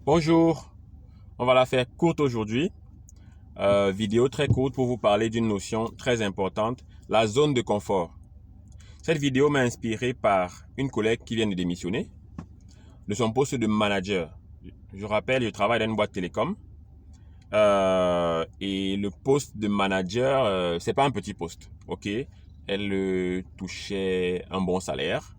Bonjour, on va la faire courte aujourd'hui. Vidéo très courte pour vous parler d'une notion très importante, la zone de confort. Cette vidéo m'a inspiré par une collègue qui vient de démissionner de son poste de manager. Je rappelle, je travaille dans une boîte télécom et le poste de manager, c'est pas un petit poste, ok? Elle touchait un bon salaire,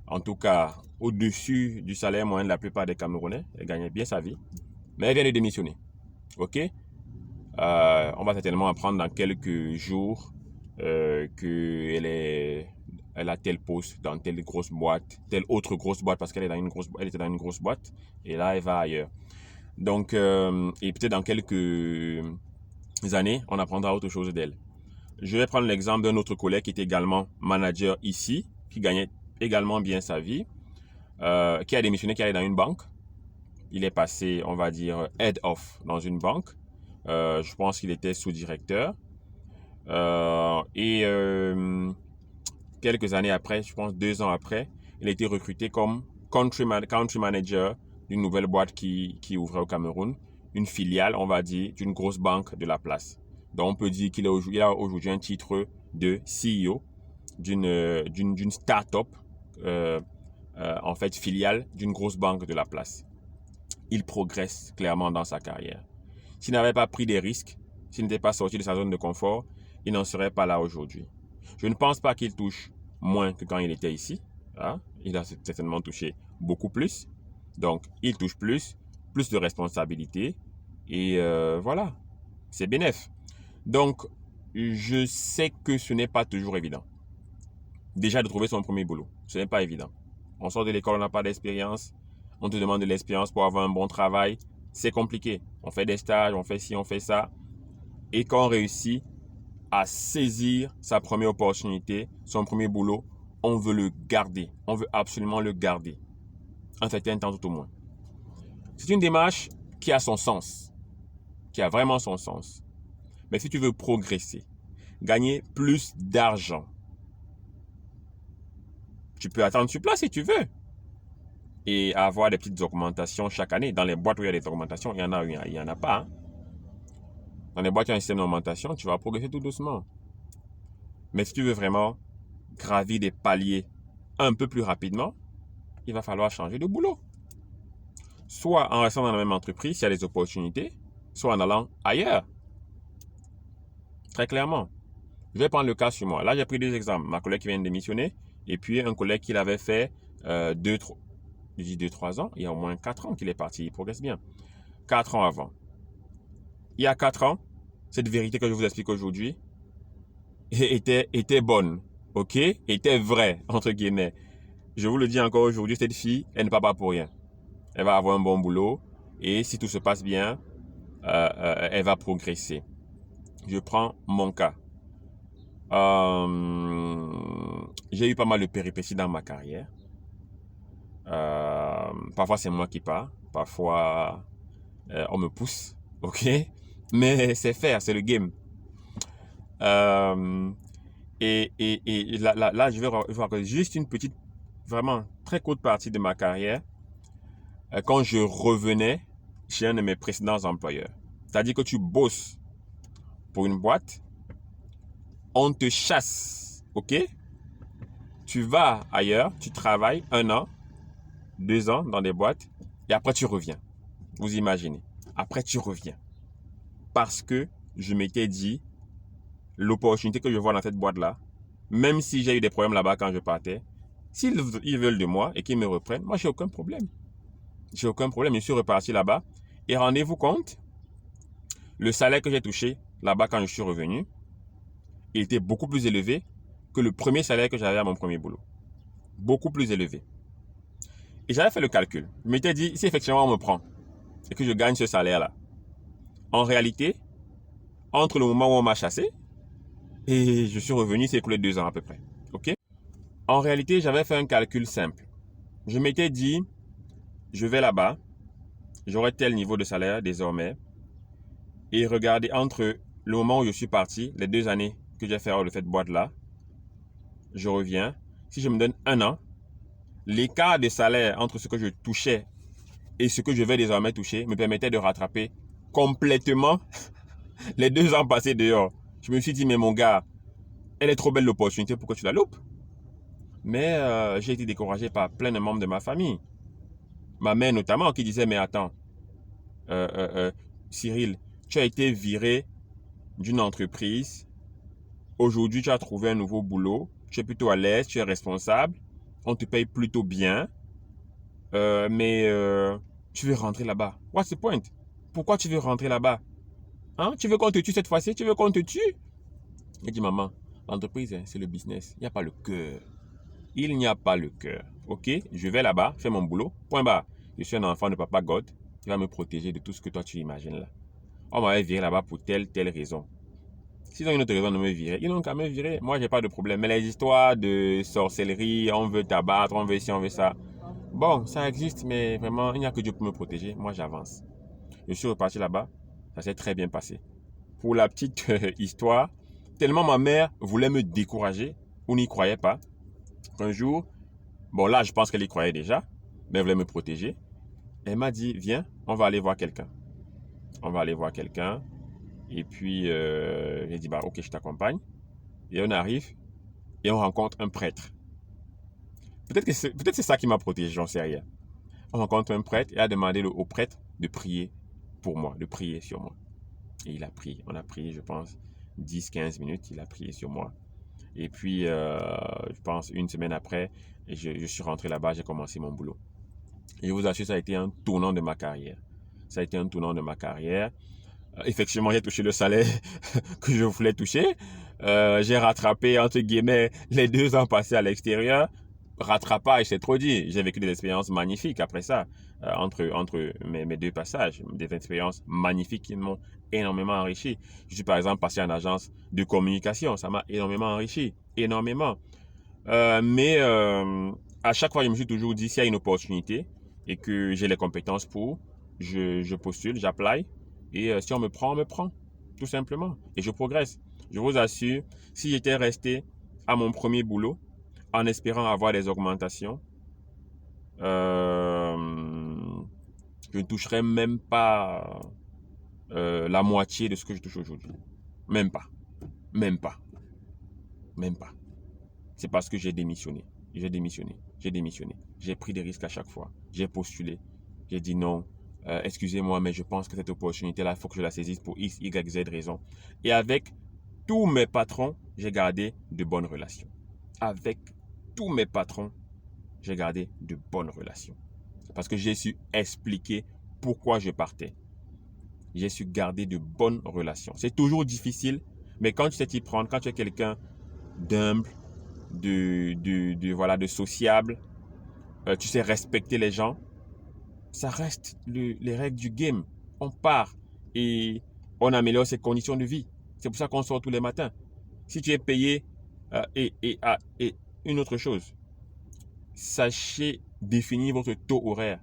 en tout cas au-dessus du salaire moyen de la plupart des Camerounais. Elle gagnait bien sa vie, mais elle vient de démissionner, ok? On va certainement apprendre dans quelques jours elle a tel poste dans telle grosse boîte, telle autre grosse boîte parce elle était dans une grosse boîte et là elle va ailleurs. Donc et peut-être dans quelques années, on apprendra autre chose d'elle. Je vais prendre l'exemple d'un autre collègue qui était également manager ici, qui gagnait également bien sa vie, qui a démissionné, qui allait dans une banque. Il est passé, on va dire, head off dans une banque. Je pense qu'il était sous-directeur. Et quelques années après, je pense 2 ans après, il a été recruté comme country manager d'une nouvelle boîte qui ouvrait au Cameroun, une filiale, on va dire, d'une grosse banque de la place. Donc on peut dire qu'il a aujourd'hui un titre de CEO d'une start-up, en fait filiale d'une grosse banque de la place. Il progresse clairement dans sa carrière. S'il n'avait pas pris des risques, s'il n'était pas sorti de sa zone de confort, il n'en serait pas là aujourd'hui. Je ne pense pas qu'il touche moins que quand il était ici. Hein? Il a certainement touché beaucoup plus. Donc, il touche plus de responsabilités. Et voilà, c'est bénéf. Donc, je sais que ce n'est pas toujours évident. Déjà de trouver son premier boulot, ce n'est pas évident. On sort de l'école, on n'a pas d'expérience. On te demande de l'expérience pour avoir un bon travail. C'est compliqué. On fait des stages, on fait ci, on fait ça. Et quand on réussit à saisir sa première opportunité, son premier boulot, on veut le garder. On veut absolument le garder. Un certain temps tout au moins. C'est une démarche qui a son sens. Qui a vraiment son sens. Mais si tu veux progresser, gagner plus d'argent, tu peux attendre sur place si tu veux. Et avoir des petites augmentations chaque année. Dans les boîtes où il y a des augmentations, il y en a, il y en a pas. Hein. Dans les boîtes où il y a un système d'augmentation, tu vas progresser tout doucement. Mais si tu veux vraiment gravir des paliers un peu plus rapidement, il va falloir changer de boulot. Soit en restant dans la même entreprise s'il y a des opportunités, soit en allant ailleurs. Très clairement. Je vais prendre le cas sur moi. Là, j'ai pris 2 exemples. Ma collègue qui vient de démissionner et puis un collègue qui l'avait fait 2-3 ans. Il y a au moins 4 ans qu'il est parti. Il progresse bien. 4 ans avant. Il y a 4 ans, cette vérité que je vous explique aujourd'hui était bonne. Ok? Était vraie, entre guillemets. Je vous le dis encore aujourd'hui, cette fille, elle ne part pas pour rien. Elle va avoir un bon boulot et si tout se passe bien, elle va progresser. Je prends mon cas. J'ai eu pas mal de péripéties dans ma carrière. Parfois c'est moi qui pars, parfois on me pousse, ok? Mais c'est faire, c'est le game. Euh, et là, je vais vous raconter juste une petite, vraiment très courte partie de ma carrière quand je revenais chez un de mes précédents employeurs. C'est-à-dire que tu bosses pour une boîte, on te chasse, ok? Tu vas ailleurs, tu travailles 1 an, 2 ans dans des boîtes, et après tu reviens. Vous imaginez. Après tu reviens. Parce que je m'étais dit, l'opportunité que je vois dans cette boîte-là, même si j'ai eu des problèmes là-bas quand je partais, s'ils veulent de moi et qu'ils me reprennent, moi j'ai aucun problème. J'ai aucun problème, je suis reparti là-bas. Et rendez-vous compte, le salaire que j'ai touché là-bas quand je suis revenu, il était beaucoup plus élevé que le premier salaire que j'avais à mon premier boulot. Beaucoup plus élevé. Et j'avais fait le calcul. Je m'étais dit, si effectivement on me prend et que je gagne ce salaire-là, en réalité, entre le moment où on m'a chassé et je suis revenu, c'est écoulé 2 ans à peu près. Ok? En réalité, j'avais fait un calcul simple. Je m'étais dit, je vais là-bas, j'aurai tel niveau de salaire désormais, et regardez entre le moment où je suis parti, les 2 années que j'ai fait hors de cette boîte-là, je reviens. Si je me donne 1 an, l'écart de salaire entre ce que je touchais et ce que je vais désormais toucher me permettait de rattraper complètement les 2 ans passés dehors. Je me suis dit, mais mon gars, elle est trop belle l'opportunité, pourquoi tu la loupes? Mais j'ai été découragé par plein de membres de ma famille. Ma mère notamment, qui disait, mais attends, euh, euh, euh, Cyril, tu as été viré d'une entreprise. Aujourd'hui, tu as trouvé un nouveau boulot. Tu es plutôt à l'aise, tu es responsable. On te paye plutôt bien. Mais tu veux rentrer là-bas. What's the point? Pourquoi tu veux rentrer là-bas? Hein? Tu veux qu'on te tue cette fois-ci? Tu veux qu'on te tue? J'ai dit, maman, l'entreprise, hein, c'est le business. Il n'y a pas le cœur. Il n'y a pas le cœur. Ok? Je vais là-bas, faire mon boulot. Point barre. Je suis un enfant de papa God. Il va me protéger de tout ce que toi tu imagines là. On m'avait viré là-bas pour telle raison. S'ils ont une autre raison de me virer, ils n'ont qu'à me virer. Moi, j'ai pas de problème. Mais les histoires de sorcellerie, on veut t'abattre, on veut ci, on veut ça. Bon, ça existe, mais vraiment, il n'y a que Dieu pour me protéger. Moi, j'avance. Je suis reparti là-bas. Ça s'est très bien passé. Pour la petite histoire, tellement ma mère voulait me décourager, ou n'y croyait pas, qu'un jour, bon là, je pense qu'elle y croyait déjà, mais elle voulait me protéger. Elle m'a dit, viens, on va aller voir quelqu'un. On va aller voir quelqu'un. Et puis, j'ai dit, bah ok, je t'accompagne. Et on arrive et on rencontre un prêtre. Peut-être c'est ça qui m'a protégé, j'en sais rien. On rencontre un prêtre et a demandé au prêtre de prier pour moi, de prier sur moi. Et il a prié. On a prié, je pense, 10-15 minutes. Il a prié sur moi. Et puis, je pense, une semaine après, je suis rentré là-bas, j'ai commencé mon boulot. Et je vous assure, ça a été un tournant de ma carrière. Ça a été un tournant de ma carrière. Effectivement, j'ai touché le salaire que je voulais toucher. J'ai rattrapé, entre guillemets, les 2 ans passés à l'extérieur. Rattrapage, c'est trop dit. J'ai vécu des expériences magnifiques après ça, entre mes 2 passages. Des expériences magnifiques qui m'ont énormément enrichi. Je suis par exemple passé en agence de communication. Ça m'a énormément enrichi. Énormément. Mais à chaque fois, je me suis toujours dit, s'il y a une opportunité et que j'ai les compétences pour, je postule, j'apply. Et si on me prend, on me prend. Tout simplement. Et je progresse. Je vous assure, si j'étais resté à mon premier boulot, en espérant avoir des augmentations, je ne toucherais même pas la moitié de ce que je touche aujourd'hui. Même pas. Même pas. Même pas. C'est parce que j'ai démissionné. J'ai démissionné. J'ai démissionné. J'ai pris des risques à chaque fois. J'ai postulé. J'ai dit non. Excusez-moi, mais je pense que cette opportunité-là, il faut que je la saisisse pour X, Y, Z raison. Et avec tous mes patrons, j'ai gardé de bonnes relations. Avec tous mes patrons, j'ai gardé de bonnes relations. Parce que j'ai su expliquer pourquoi je partais. J'ai su garder de bonnes relations. C'est toujours difficile, mais quand tu sais t'y prendre, quand tu es quelqu'un d'humble, voilà, de sociable, tu sais respecter les gens, ça reste les règles du game. On part et on améliore ses conditions de vie. C'est pour ça qu'on sort tous les matins. Si tu es payé, et une autre chose, sachez définir votre taux horaire.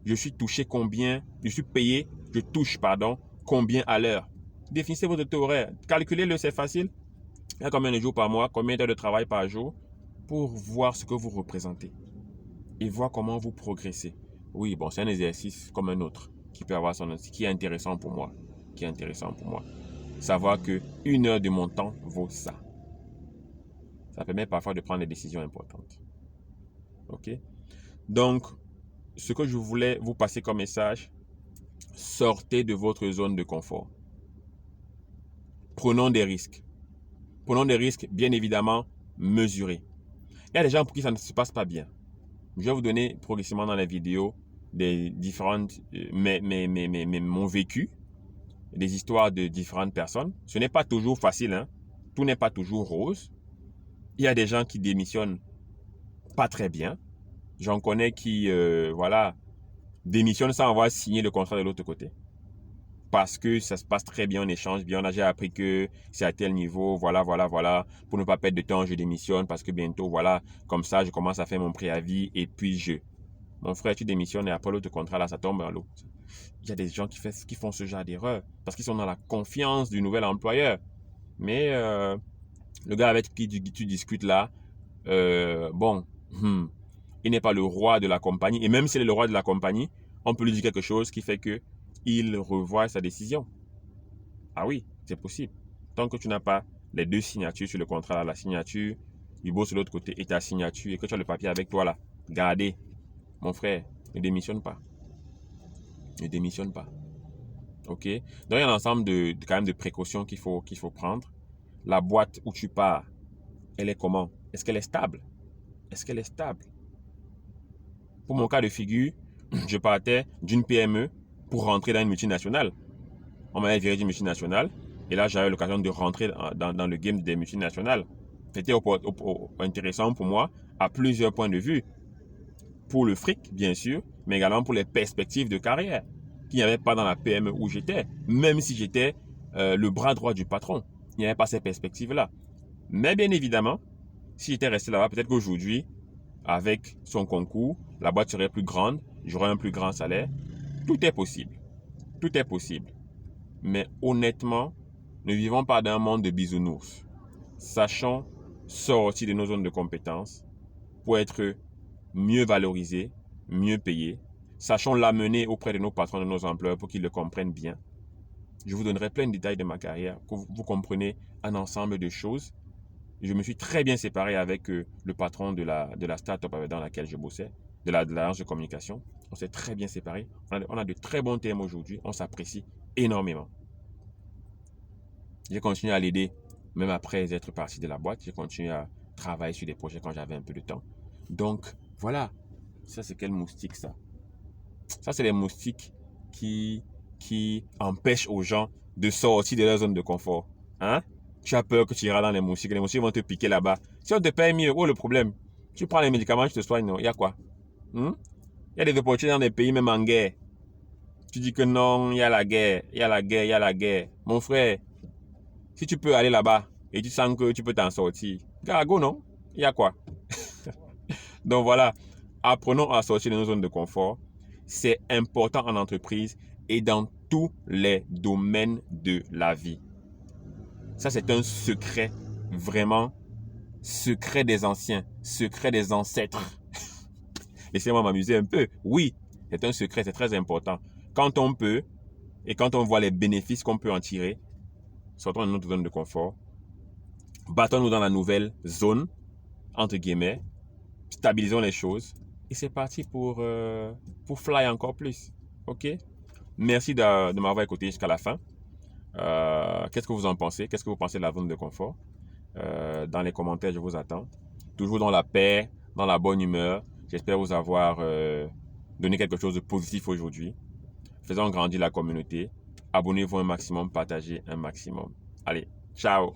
Je suis payé, je touche, pardon, combien à l'heure. Définissez votre taux horaire. Calculez-le, c'est facile. Il y a combien de jours par mois, combien d'heures de travail par jour, pour voir ce que vous représentez et voir comment vous progressez. Oui, bon, c'est un exercice comme un autre qui peut avoir qui est intéressant pour moi. Qui est intéressant pour moi. Savoir que 1 heure de mon temps vaut ça. Ça permet parfois de prendre des décisions importantes. Ok? Donc, ce que je voulais vous passer comme message, sortez de votre zone de confort. Prenons des risques. Prenons des risques, bien évidemment, mesurés. Il y a des gens pour qui ça ne se passe pas bien. Je vais vous donner progressivement dans la vidéo des différentes, mon vécu, des histoires de différentes personnes. Ce n'est pas toujours facile, hein. Tout n'est pas toujours rose. Il y a des gens qui démissionnent pas très bien. J'en connais qui, voilà, démissionnent sans avoir signé le contrat de l'autre côté. Parce que ça se passe très bien, on échange bien. J'ai appris que c'est à tel niveau, voilà. Pour ne pas perdre de temps, je démissionne parce que bientôt, voilà, comme ça, je commence à faire mon préavis et puis mon frère, tu démissionnes et après l'autre contrat, là, ça tombe à l'eau. Il y a des gens qui font ce genre d'erreur parce qu'ils sont dans la confiance du nouvel employeur. Mais le gars avec qui tu discutes là, bon, il n'est pas le roi de la compagnie. Et même s'il est le roi de la compagnie, on peut lui dire quelque chose qui fait qu'il revoit sa décision. Ah oui, c'est possible. Tant que tu n'as pas les deux signatures sur le contrat, la signature du boss de l'autre côté et ta signature, et que tu as le papier avec toi là, gardez. Mon frère, ne démissionne pas. Ne démissionne pas. Ok? Donc, il y a un ensemble quand même de précautions qu'il faut prendre. La boîte où tu pars, elle est comment? Est-ce qu'elle est stable? Est-ce qu'elle est stable? Pour mon cas de figure, je partais d'une PME pour rentrer dans une multinationale. On m'avait viré d'une multinationale et là, j'avais l'occasion de rentrer dans le game des multinationales. C'était intéressant pour moi à plusieurs points de vue. Pour le fric, bien sûr, mais également pour les perspectives de carrière qu'il n'y avait pas dans la PME où j'étais, même si j'étais le bras droit du patron. Il n'y avait pas ces perspectives-là. Mais bien évidemment, si j'étais resté là-bas, peut-être qu'aujourd'hui, avec son concours, la boîte serait plus grande, j'aurais un plus grand salaire. Tout est possible. Tout est possible. Mais honnêtement, ne vivons pas dans un monde de bisounours. Sachons sortir de nos zones de compétences pour être mieux valorisés, mieux payés. Sachons l'amener auprès de nos patrons, de nos employeurs pour qu'ils le comprennent bien. Je vous donnerai plein de détails de ma carrière pour que vous compreniez un ensemble de choses. Je me suis très bien séparé avec le patron de la start-up dans laquelle je bossais, de l'agence de communication. On s'est très bien séparés. On a de très bons termes aujourd'hui. On s'apprécie énormément. J'ai continué à l'aider, même après être parti de la boîte. J'ai continué à travailler sur des projets quand j'avais un peu de temps. Donc, voilà. Ça, c'est quel moustique, ça? Ça, c'est les moustiques qui empêchent aux gens de sortir de leur zone de confort. Hein? Tu as peur que tu iras dans les moustiques vont te piquer là-bas. Si on te paye mieux, oh le problème. Tu prends les médicaments, tu te soignes, non? Il y a quoi? Il y a des opportunités dans des pays même en guerre. Tu dis que non, il y a la guerre, il y a la guerre, il y a la guerre. Mon frère, si tu peux aller là-bas et tu sens que tu peux t'en sortir, go, non? Il y a quoi? Donc voilà, apprenons à sortir de nos zones de confort. C'est important en entreprise et dans tous les domaines de la vie. Ça, c'est un secret, vraiment, secret des anciens, secret des ancêtres. Laissez-moi m'amuser un peu. Oui, c'est un secret, c'est très important. Quand on peut et quand on voit les bénéfices qu'on peut en tirer, sortons de notre zone de confort, battons-nous dans la nouvelle zone, entre guillemets, stabilisons les choses et c'est parti pour fly encore plus. Ok? Merci de m'avoir écouté jusqu'à la fin. Qu'est-ce que vous en pensez? Qu'est-ce que vous pensez de la zone de confort? Dans les commentaires, je vous attends. Toujours dans la paix, dans la bonne humeur. J'espère vous avoir donné quelque chose de positif aujourd'hui. Faisons grandir la communauté. Abonnez-vous un maximum, partagez un maximum. Allez, ciao!